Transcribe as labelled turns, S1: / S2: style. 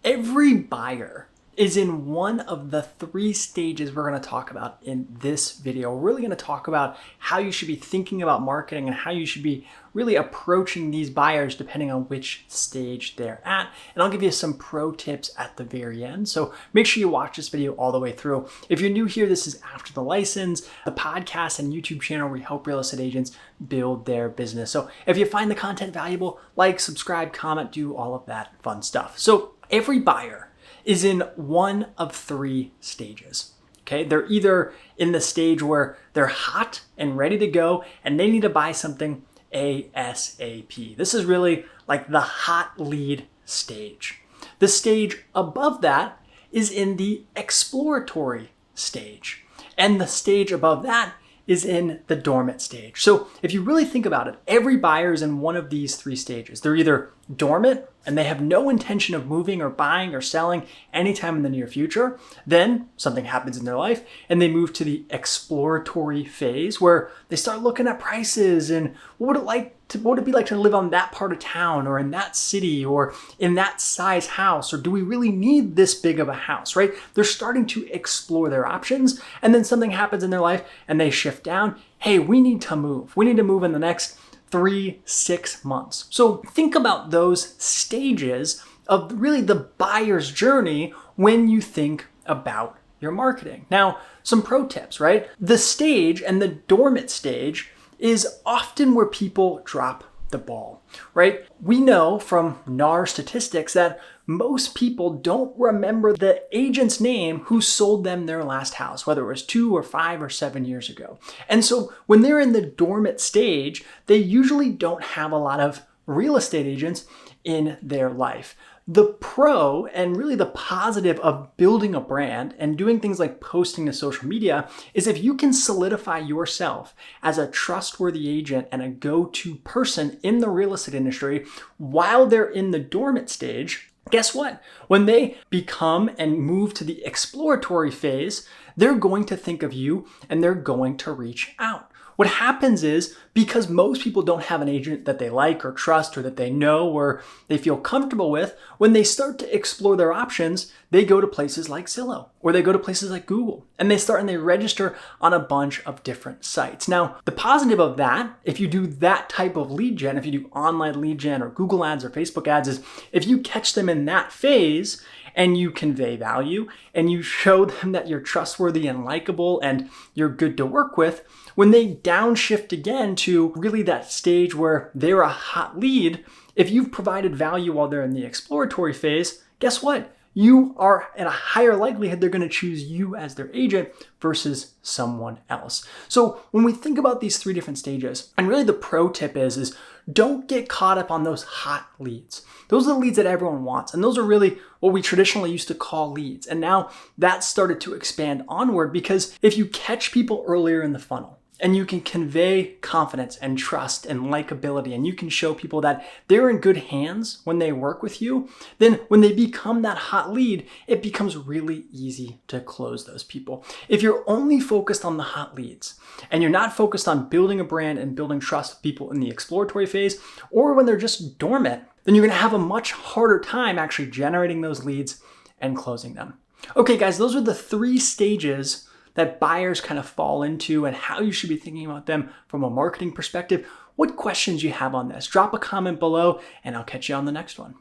S1: Every buyer is in one of the three stages we're going to talk about in this video. We're really going to talk about how you should be thinking about marketing and how you should be really approaching these buyers depending on which stage they're at. And I'll give you some pro tips at the very end. So make sure you watch this video all the way through. If you're new here, this is After the License, the podcast and YouTube channel where we help real estate agents build their business. So if you find the content valuable, like, subscribe, comment, do all of that fun stuff. So every buyer is in one of three stages. Okay, they're either in the stage where they're hot and ready to go and they need to buy something ASAP. This is really like the hot lead stage. The stage above that is in the exploratory stage. And the stage above that is in the dormant stage. So if you really think about it, every buyer is in one of these three stages. They're either dormant and they have no intention of moving or buying or selling anytime in the near future. Then something happens in their life and they move to the exploratory phase where they start looking at prices and what would it be like to live on that part of town or in that city or in that size house, or do we really need this big of a house, right? They're starting to explore their options, and then something happens in their life and they shift down. Hey, we need to move. We need to move in the next 3-6 months. So think about those stages of really the buyer's journey when you think about your marketing. Now, some pro tips, right? The stage and the dormant stage is often where people drop the ball, right? We know from NAR statistics that most people don't remember the agent's name who sold them their last house, whether it was 2 or 5 or 7 years ago. And so when they're in the dormant stage, they usually don't have a lot of real estate agents in their life. The pro and really the positive of building a brand and doing things like posting to social media is if you can solidify yourself as a trustworthy agent and a go-to person in the real estate industry while they're in the dormant stage, guess what? When they become and move to the exploratory phase, they're going to think of you and they're going to reach out. What happens is, because most people don't have an agent that they like or trust or that they know or they feel comfortable with, when they start to explore their options, they go to places like Zillow or they go to places like Google and they register on a bunch of different sites. Now, the positive of that, if you do that type of lead gen, if you do online lead gen or Google ads or Facebook ads, is if you catch them in that phase and you convey value and you show them that you're trustworthy and likable and you're good to work with, when they downshift again to really that stage where they're a hot lead, if you've provided value while they're in the exploratory phase, guess what? You are at a higher likelihood they're going to choose you as their agent versus someone else. So when we think about these three different stages, and really the pro tip is don't get caught up on those hot leads. Those are the leads that everyone wants. And those are really what we traditionally used to call leads. And now that's started to expand onward, because if you catch people earlier in the funnel, and you can convey confidence and trust and likability, and you can show people that they're in good hands when they work with you, then when they become that hot lead, it becomes really easy to close those people. If you're only focused on the hot leads and you're not focused on building a brand and building trust with people in the exploratory phase or when they're just dormant, then you're going to have a much harder time actually generating those leads and closing them. Okay, guys, those are the three stages that buyers kind of fall into and how you should be thinking about them from a marketing perspective. What questions you have on this? Drop a comment below and I'll catch you on the next one.